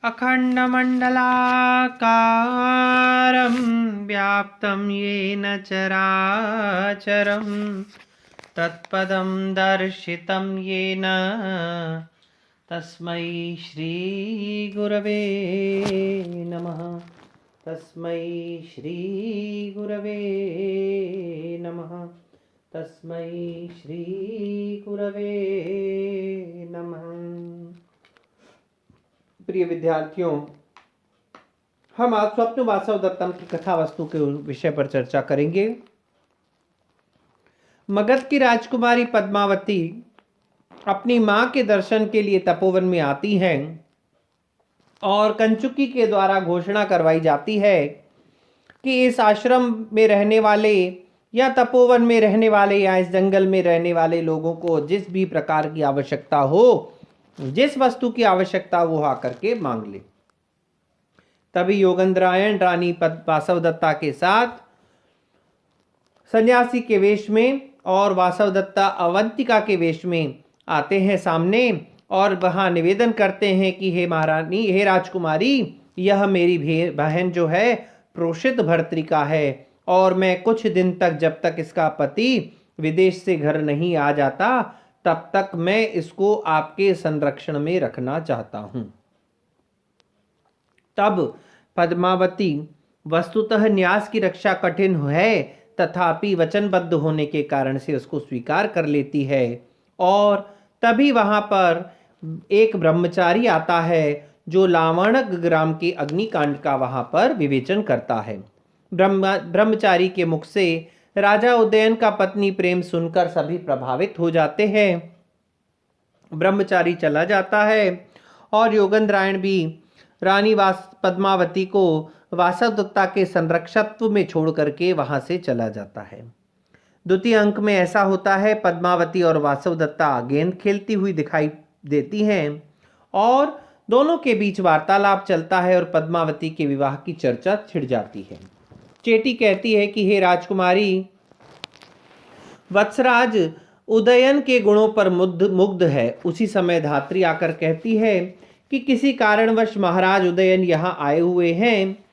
अखण्डमण्डलाकारं व्याप्तं येन चराचरं तत्पदं दर्शितं येन तस्मै श्रीगुरवे नमः। तस्मै श्रीगुरवे नमः। तस्मै श्रीगुरवे नमः। प्रिय विद्यार्थियों, हम आज स्वप्न वासवदत्तम की कथा वस्तु के विषय पर चर्चा करेंगे। मगध की राजकुमारी पद्मावती अपनी मां के दर्शन के लिए तपोवन में आती हैं और कंचुकी के द्वारा घोषणा करवाई जाती है कि इस आश्रम में रहने वाले या तपोवन में रहने वाले या इस जंगल में रहने वाले लोगों को जिस भी प्रकार की आवश्यकता हो, जिस वस्तु की आवश्यकता वो आकर के मांग ले। तभी योगेंद्रायण रानी वासवदत्ता के साथ सन्यासी के वेश में और वासवदत्ता अवंतिका के वेश में आते हैं सामने और वहां निवेदन करते हैं कि हे महारानी, हे राजकुमारी, यह मेरी बहन जो है प्रोषित भर्तृका है और मैं कुछ दिन तक, जब तक इसका पति विदेश से घर नहीं आ जाता, तब तक मैं इसको आपके संरक्षण में रखना चाहता हूं। तब पद्मावती वस्तुतः न्यास की रक्षा कठिन है, तथापि वचनबद्ध होने के कारण से उसको स्वीकार कर लेती है। और तभी वहां पर एक ब्रह्मचारी आता है जो लावणक ग्राम के अग्निकांड का वहां पर विवेचन करता है। ब्रह्मचारी के मुख से राजा उदयन का पत्नी प्रेम सुनकर सभी प्रभावित हो जाते हैं। ब्रह्मचारी चला जाता है और योगेंद्रायण भी रानी पद्मावती को वासवदत्ता के संरक्षत्व में छोड़ करके वहां से चला जाता है। द्वितीय अंक में ऐसा होता है, पद्मावती और वासवदत्ता गेंद खेलती हुई दिखाई देती हैं और दोनों के बीच वार्तालाप चलता है और पद्मावती के विवाह की चर्चा छिड़ जाती है। चेटी कहती है कि हे राजकुमारी, वत्सराज उदयन के गुणों पर मुग्ध है। उसी समय धात्री आकर कहती है कि किसी कारणवश महाराज उदयन यहाँ आए हुए हैं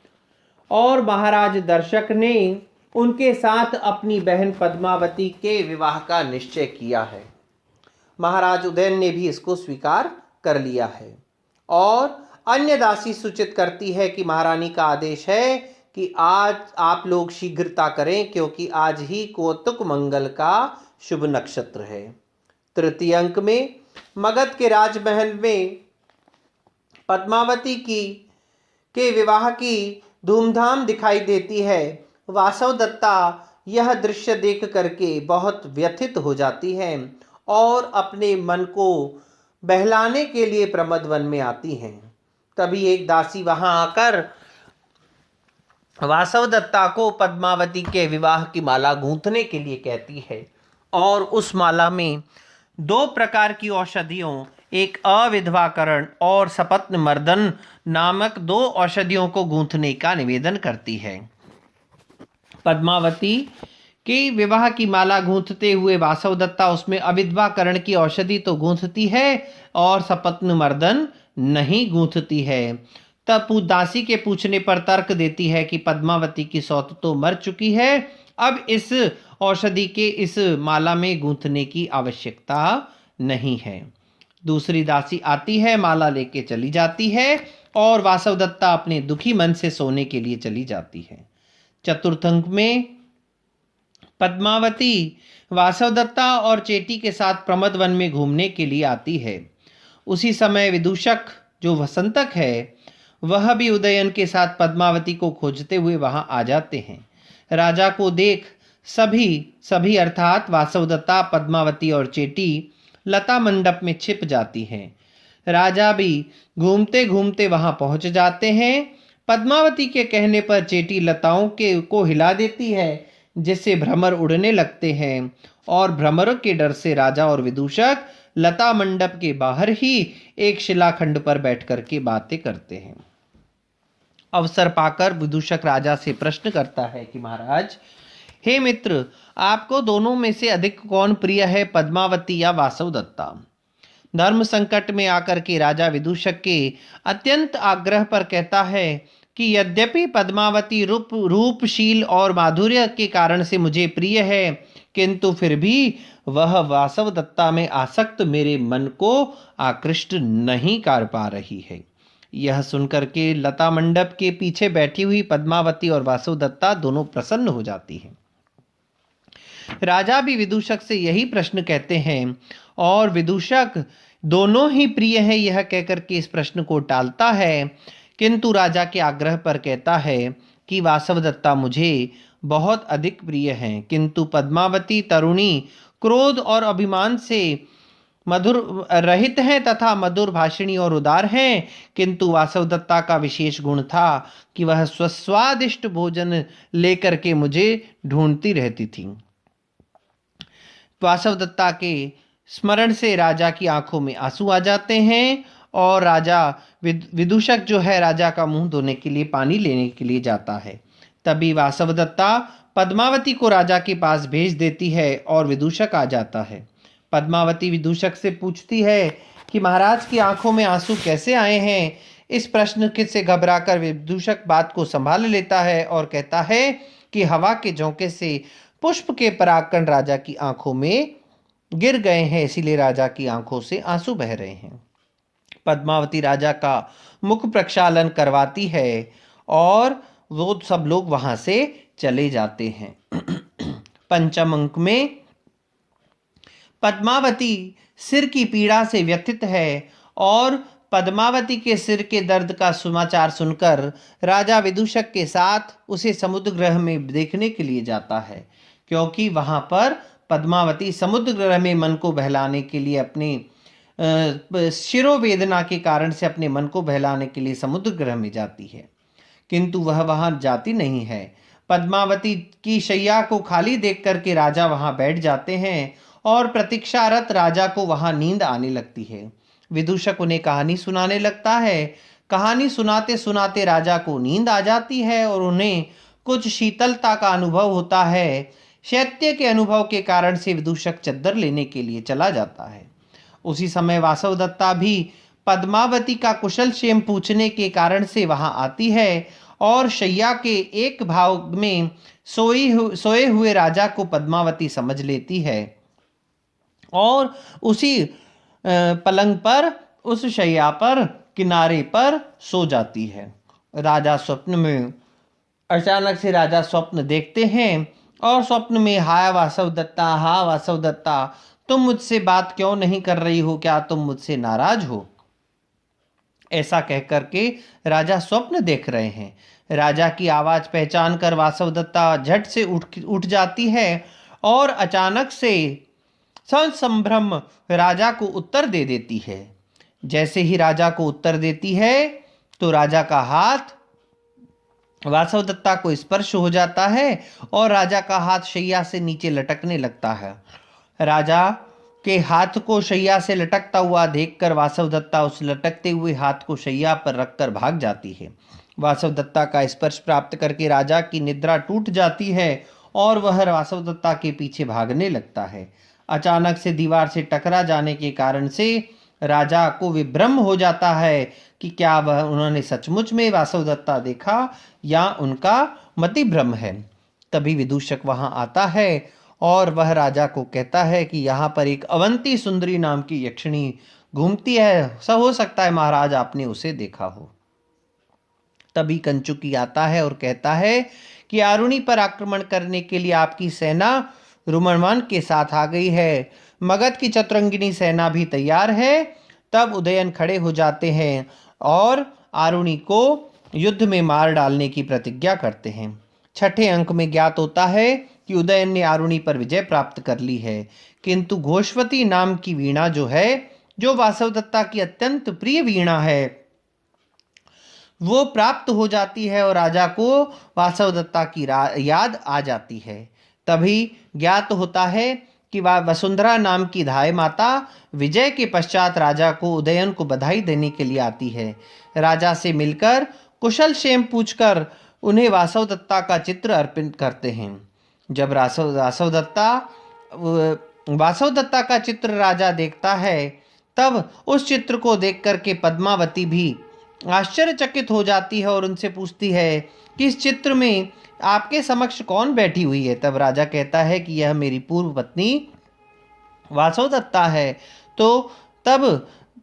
और महाराज दर्शक ने उनके साथ अपनी बहन पद्मावती के विवाह का निश्चय किया है। महाराज उदयन ने भी इसको स्वीकार कर लिया है। और अन्य दासी सूचित करती है कि महारानी का आदेश है कि आज आप लोग शीघ्रता करें, क्योंकि आज ही कौतुक मंगल का शुभ नक्षत्र है। तृतीय अंक में मगध के राजमहल में पद्मावती के विवाह की धूमधाम दिखाई देती है। वासवदत्ता यह दृश्य देख करके बहुत व्यथित हो जाती है और अपने मन को बहलाने के लिए प्रमदवन में आती हैं। तभी एक दासी वहां आकर वासवदत्ता को पद्मावती के विवाह की माला गूंथने के लिए कहती है और उस माला में 2 प्रकार की औषधियों, एक अविधवाकरण और सपत्न मर्दन नामक 2 औषधियों को गूंथने का निवेदन करती है। पद्मावती के विवाह की माला गूंथते हुए वासवदत्ता उसमें अविधवाकरण की औषधि तो गूंथती है और सपत्न मर्दन नहीं गूंथती है। तब दासी के पूछने पर तर्क देती है कि पद्मावती की सौत तो मर चुकी है, अब इस औषधि के इस माला में गूंथने की आवश्यकता नहीं है। दूसरी दासी आती है, माला लेके चली जाती है और वासवदत्ता अपने दुखी मन से सोने के लिए चली जाती है। चतुर्थ अंक में पद्मावती वासवदत्ता और चेटी के साथ प्रमदवन में घूमने के लिए आती है। उसी समय विदूषक जो वसंतक है, वह भी उदयन के साथ पद्मावती को खोजते हुए वहां आ जाते हैं। राजा को देख सभी अर्थात वासवदत्ता, पद्मावती और चेटी लता मंडप में छिप जाती हैं। राजा भी घूमते घूमते वहां पहुंच जाते हैं। पद्मावती के कहने पर चेटी लताओं को हिला देती है, जिससे भ्रमर उड़ने लगते हैं और भ्रमरों के डर से राजा और विदूषक लता मंडप के बाहर ही एक शिलाखंड पर बैठ करके बातें करते हैं। अवसर पाकर विदूषक राजा से प्रश्न करता है कि महाराज, हे मित्र, आपको दोनों में से अधिक कौन प्रिय है, पद्मावती या वासवदत्ता? धर्म संकट में आकर के राजा विदूषक के अत्यंत आग्रह पर कहता है कि यद्यपि पद्मावती रूपशील और माधुर्य के कारण से मुझे प्रिय है, किंतु फिर भी वह वासवदत्ता में आसक्त मेरे मन को आकृष्ट नहीं कर पा रही है। यह सुनकर के लता मंडप के पीछे बैठी हुई पद्मावती और वासवदत्ता दोनों प्रसन्न हो जाती हैं। राजा भी विदूषक से यही प्रश्न कहते हैं और विदूषक दोनों ही प्रिय हैं यह कहकर के इस प्रश्न को टालता है, किंतु राजा के आग्रह पर कहता है कि वासवदत्ता मुझे बहुत अधिक प्रिय हैं, किंतु पद्मावती तरुणी क्रोध और अभिमान से मधुर रहित हैं तथा मधुर भाषिणी और उदार हैं, किंतु वासवदत्ता का विशेष गुण था कि वह स्वादिष्ट भोजन लेकर के मुझे ढूंढती रहती थी। वासवदत्ता के स्मरण से राजा की आंखों में आंसू आ जाते हैं और राजा विदूषक जो है राजा का मुंह धोने के लिए पानी लेने के लिए जाता है। तभी वासवदत्ता पद्मावती को राजा के पास भेज देती है और विदूषक आ जाता है। पद्मावती विदूषक से पूछती है कि महाराज की आंखों में आंसू कैसे आए हैं। इस प्रश्न से घबराकर विदूषक बात को संभाल लेता है और कहता है कि हवा के झोंके से पुष्प के परागकण राजा की आंखों में गिर गए हैं, इसीलिए राजा की आंखों से आंसू बह रहे हैं। पद्मावती राजा का मुख प्रक्षालन करवाती है और वो सब लोग वहां से चले जाते हैं। पंचम अंक में पद्मावती सिर की पीड़ा से व्यथित है और पद्मावती के सिर के दर्द का समाचार सुनकर राजा विदूषक के साथ उसे समुद्र ग्रह में देखने के लिए जाता है, क्योंकि वहां पर पद्मावती समुद्र ग्रह में मन को बहलाने के लिए अपनी शिरोवेदना के कारण से अपने मन को बहलाने के लिए समुद्र ग्रह में जाती है, किंतु वह वहां जाती नहीं है। पद्मावती की शैया को खाली देख करके राजा वहां बैठ जाते हैं और प्रतीक्षारत राजा को वहां नींद आने लगती है। विदूषक उन्हें कहानी सुनाने लगता है। कहानी सुनाते सुनाते राजा को नींद आ जाती है और उन्हें कुछ शीतलता का अनुभव होता है। शैत्य के अनुभव के कारण से विदूषक चद्दर लेने के लिए चला जाता है। उसी समय वासवदत्ता भी पद्मावती का कुशल क्षेम पूछने के कारण से वहां आती है और शैया के एक भाग में सोए हुए राजा को पद्मावती समझ लेती है और उसी पलंग पर उस शैया पर किनारे पर सो जाती है। राजा स्वप्न में अचानक से राजा स्वप्न देखते हैं और स्वप्न में हाय वासवदत्ता, हा वासवदत्ता, तुम मुझसे बात क्यों नहीं कर रही हो, क्या तुम मुझसे नाराज हो? ऐसा कहकर के राजा स्वप्न देख रहे हैं। राजा की आवाज पहचान कर वासवदत्ता झट से उठ जाती है और अचानक से संभ्रम राजा को उत्तर दे देती है। जैसे ही राजा को उत्तर देती है तो राजा का हाथ वासवदत्ता को स्पर्श हो जाता है और राजा का हाथ शैया से नीचे लटकने लगता है। राजा के हाथ को शैया से लटकता हुआ देखकर वासवदत्ता उस लटकते हुए हाथ को शैया पर रखकर भाग जाती है। वासवदत्ता का स्पर्श प्राप्त करके राजा की निद्रा टूट जाती है और वह वासवदत्ता के पीछे भागने लगता है। अचानक से दीवार से टकरा जाने के कारण से राजा को विभ्रम हो जाता है कि क्या वह उन्होंने सचमुच में वासवदत्ता देखा या उनका मतिभ्रम है। तभी विदूषक वहां आता है और वह राजा को कहता है कि यहाँ पर एक अवंती सुंदरी नाम की यक्षिणी घूमती है, सब हो सकता है महाराज आपने उसे देखा हो। तभी कंचुकी आता है और कहता है कि आरुणी पर आक्रमण करने के लिए आपकी सेना रुममान के साथ आ गई है। मगध की चतुरंगिनी सेना भी तैयार है। तब उदयन खड़े हो जाते हैं और आरुणी को युद्ध में मार डालने की प्रतिज्ञा करते हैं। छठे अंक में ज्ञात होता है कि उदयन ने आरुणी पर विजय प्राप्त कर ली है, किंतु घोषवती नाम की वीणा जो है, जो वासवदत्ता की अत्यंत प्रिय वीणा है, वो प्राप्त हो जाती है और राजा को वासवदत्ता की याद आ जाती है। तभी ज्ञात होता है कि वसुंधरा नाम की धाय माता विजय के पश्चात राजा को उदयन को बधाई देने के लिए आती है। राजा से मिलकर कुशल क्षेम पूछकर उन्हें वासवदत्ता का चित्र अर्पित करते हैं। जब वासवदत्ता का चित्र राजा देखता है तब उस चित्र को देख करके पद्मावती भी आश्चर्यचकित हो जाती है और उनसे पूछती है कि इस चित्र में आपके समक्ष कौन बैठी हुई है। तब राजा कहता है कि यह मेरी पूर्व पत्नी वासवदत्ता है। तो तब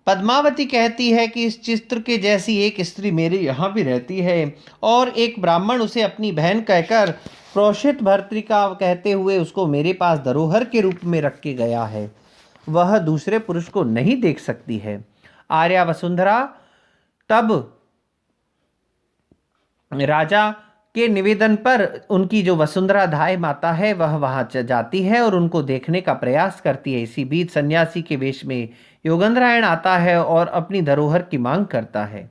पद्मावती कहती है कि इस चित्र के जैसी एक स्त्री मेरे यहाँ भी रहती है, और एक ब्राह्मण उसे अपनी बहन कहकर प्रोषित भर्तृका कहते हुए उसको मेरे पास धरोहर के रूप में रख के गया है। वह दूसरे पुरुष को नहीं देख सकती है। आर्या वसुंधरा तब राजा के निवेदन पर उनकी जो वसुंधरा धाय माता है वह वहां जाती है और उनको देखने का प्रयास करती है। इसी बीच सन्यासी के वेश में योगेंद्रायण आता है और अपनी धरोहर की मांग करता है।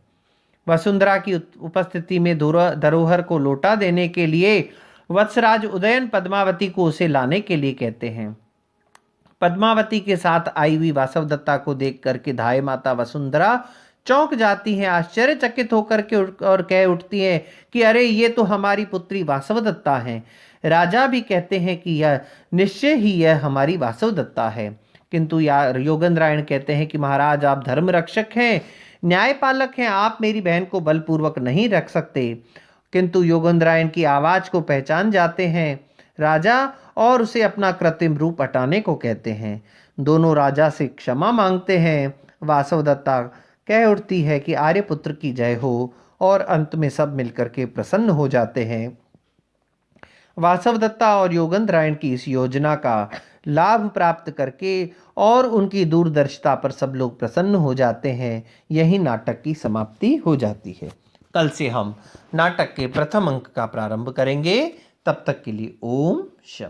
वसुंधरा की उपस्थिति में धरोहर को लौटा देने के लिए वत्सराज उदयन पद्मावती को उसे लाने के लिए कहते हैं। पद्मावती के साथ आई हुई वासवदत्ता को देख करके धाय माता वसुंधरा चौंक जाती हैं, आश्चर्यचकित होकर के और कह उठती हैं कि अरे ये तो हमारी पुत्री वासवदत्ता है। राजा भी कहते हैं कि यह निश्चय ही यह हमारी वासवदत्ता है। किंतु योगेंद्रायण कहते हैं कि महाराज आप धर्म रक्षक हैं, न्यायपालक हैं, आप मेरी बहन को बलपूर्वक नहीं रख सकते। किंतु योगेंद्रायण की आवाज को पहचान जाते हैं राजा और उसे अपना कृत्रिम रूप हटाने को कहते हैं। दोनों राजा से क्षमा मांगते हैं। वासवदत्ता कह उठती है कि आर्यपुत्र की जय हो, और अंत में सब मिलकर के प्रसन्न हो जाते हैं। वासवदत्ता और योगेंद्रायण की इस योजना का लाभ प्राप्त करके और उनकी दूरदर्शिता पर सब लोग प्रसन्न हो जाते हैं। यही नाटक की समाप्ति हो जाती है। कल से हम नाटक के प्रथम अंक का प्रारंभ करेंगे। तब तक के लिए ओम शम।